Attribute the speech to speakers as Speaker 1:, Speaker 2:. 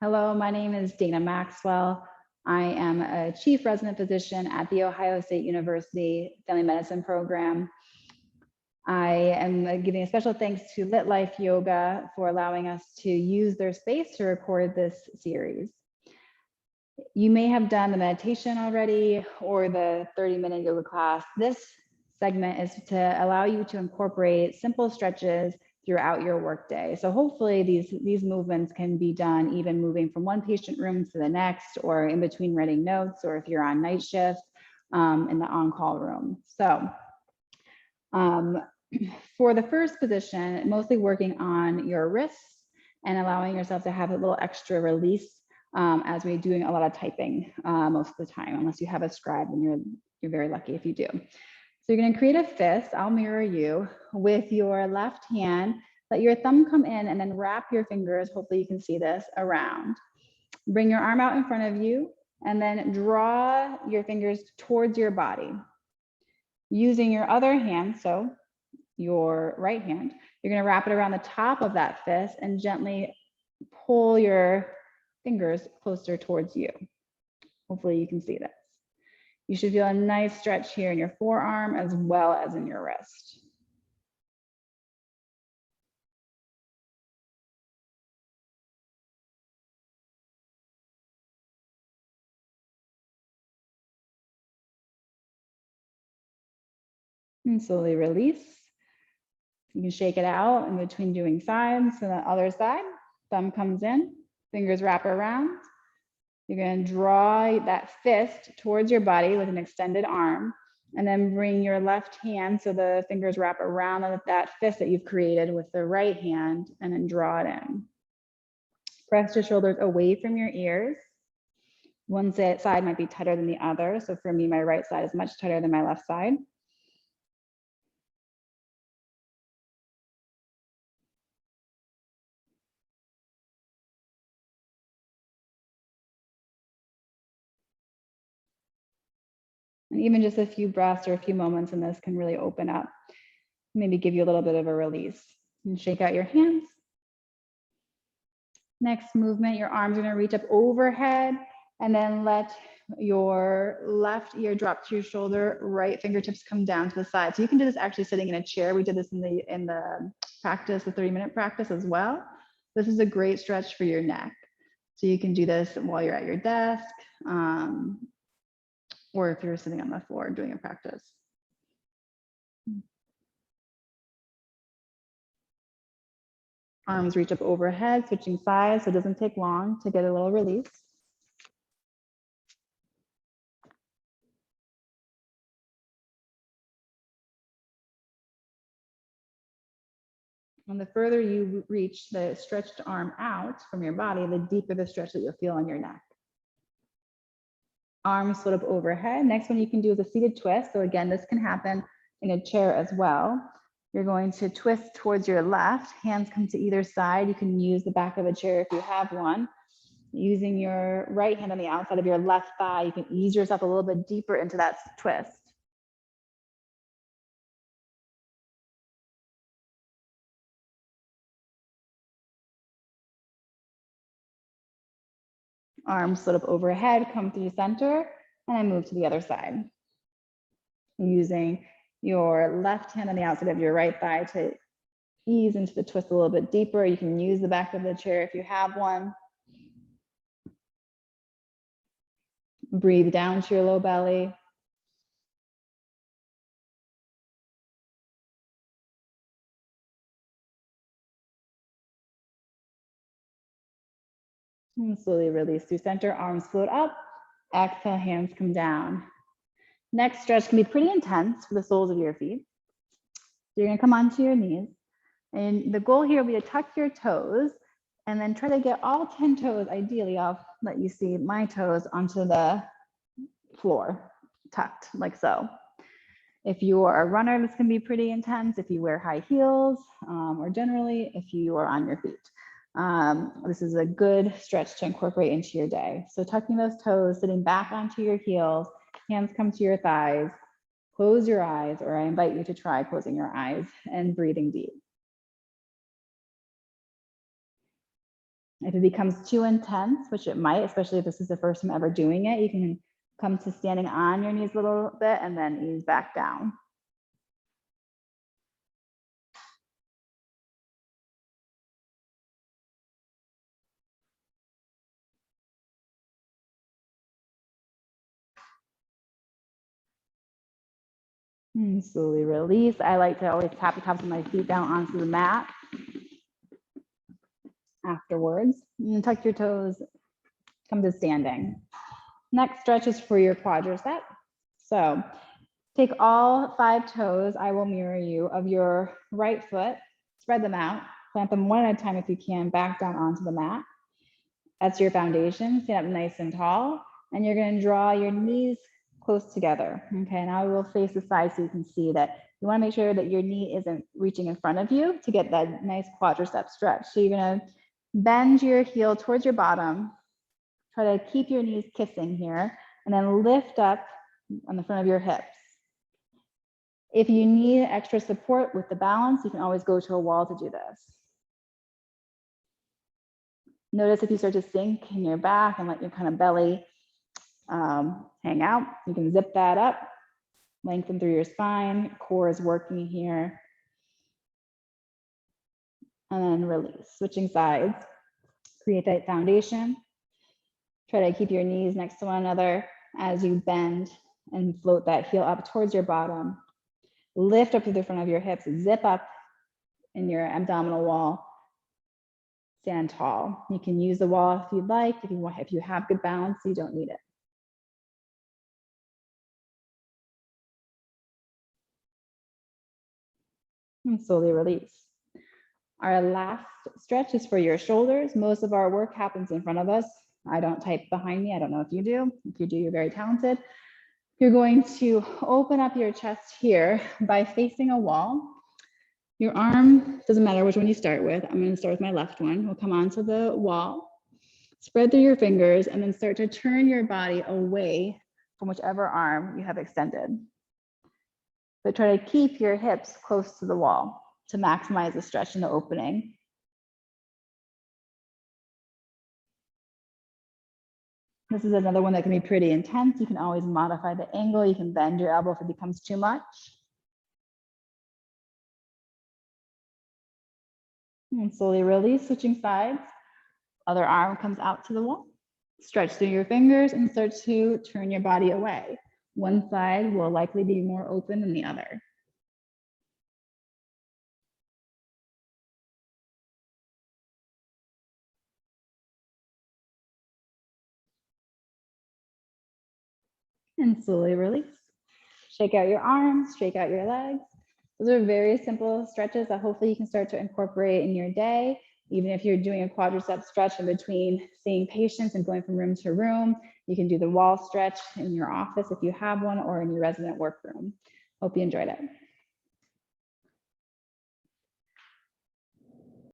Speaker 1: Hello, my name is Dana Maxwell. I am a chief resident physician at the Ohio State University Family Medicine program. I am giving a special thanks to Lit Life Yoga for allowing us to use their space to record this series. You may have done the meditation already or the 30-minute yoga class. This segment is to allow you to incorporate simple stretches throughout your workday. So hopefully these movements can be done even moving from one patient room to the next, or in between writing notes, or if you're on night shift in the on-call room. So for the first position, mostly working on your wrists and allowing yourself to have a little extra release as we're doing a lot of typing most of the time, unless you have a scribe, and you're very lucky if you do. So you're going to create a fist. I'll mirror you with your left hand. Let your thumb come in and then wrap your fingers, hopefully you can see this, around. Bring your arm out in front of you and then draw your fingers towards your body. Using your other hand, so your right hand, you're going to wrap it around the top of that fist and gently pull your fingers closer towards you. Hopefully you can see this. You should feel a nice stretch here in your forearm as well as in your wrist. And slowly release. You can shake it out in between doing sides. So the other side, thumb comes in, fingers wrap around. You're going to draw that fist towards your body with an extended arm, and then bring your left hand so the fingers wrap around that fist that you've created with the right hand, and then draw it in. Press your shoulders away from your ears. One side might be tighter than the other. So for me, my right side is much tighter than my left side. And even just a few breaths or a few moments in this can really open up, maybe give you a little bit of a release. And shake out your hands. Next movement, your arms are going to reach up overhead, and then let your left ear drop to your shoulder, right fingertips come down to the side. So you can do this actually sitting in a chair. We did this in the practice, the 30-minute practice as well. This is a great stretch for your neck. So you can do this while you're at your desk, or if you're sitting on the floor doing a practice. Arms reach up overhead, switching sides, so it doesn't take long to get a little release. And the further you reach the stretched arm out from your body, the deeper the stretch that you'll feel on your neck. Arms split up overhead. Next one you can do is a seated twist. So again, this can happen in a chair as well. You're going to twist towards your left, hands come to either side. You can use the back of a chair if you have one. Using your right hand on the outside of your left thigh, you can ease yourself a little bit deeper into that twist. Arms split up overhead, come through center, and I move to the other side. Using your left hand on the outside of your right thigh to ease into the twist a little bit deeper. You can use the back of the chair if you have one. Breathe down to your low belly. And slowly release through center, arms float up. Exhale, hands come down. Next stretch can be pretty intense for the soles of your feet. You're gonna come onto your knees. And the goal here will be to tuck your toes and then try to get all 10 toes, ideally, I'll let you see my toes onto the floor, tucked like so. If you are a runner, this can be pretty intense. If you wear high heels, or generally if you are on your feet. This is a good stretch to incorporate into your day. So tucking those toes, sitting back onto your heels, hands come to your thighs, close your eyes, or I invite you to try closing your eyes and breathing deep. If it becomes too intense, which it might, especially if this is the first time ever doing it, you can come to standing on your knees a little bit and then ease back down. And slowly release. I like to always tap the tops of my feet down onto the mat afterwards. And tuck your toes, come to standing. Next stretch is for your quadricep. So take all 5 toes, I will mirror you, of your right foot, spread them out, plant them one at a time if you can, back down onto the mat. That's your foundation. Stand up nice and tall, and you're going to draw your knees close together. Okay, now we will face the side so you can see that you want to make sure that your knee isn't reaching in front of you to get that nice quadricep stretch. So you're going to bend your heel towards your bottom, try to keep your knees kissing here, and then lift up on the front of your hips. If you need extra support with the balance, you can always go to a wall to do this. Notice if you start to sink in your back and let your kind of belly hang out, you can zip that up, lengthen through your spine, core is working here. And then release, switching sides, create that foundation. Try to keep your knees next to one another as you bend and float that heel up towards your bottom. Lift up to the front of your hips, zip up in your abdominal wall. Stand tall. You can use the wall if you'd like. If you have good balance, you don't need it. And slowly release. Our last stretch is for your shoulders. Most of our work happens in front of us. I don't type behind me. I don't know if you do. If you do, you're very talented. You're going to open up your chest here by facing a wall. Your arm, doesn't matter which one you start with. I'm going to start with my left one. We'll come onto the wall, spread through your fingers, and then start to turn your body away from whichever arm you have extended. But try to keep your hips close to the wall to maximize the stretch in the opening. This is another one that can be pretty intense. You can always modify the angle. You can bend your elbow if it becomes too much. And slowly release, switching sides. Other arm comes out to the wall. Stretch through your fingers and start to turn your body away. One side will likely be more open than the other. And slowly release. Shake out your arms, shake out your legs. Those are very simple stretches that hopefully you can start to incorporate in your day. Even if you're doing a quadricep stretch in between seeing patients and going from room to room, you can do the wall stretch in your office if you have one, or in your resident workroom. Hope you enjoyed it.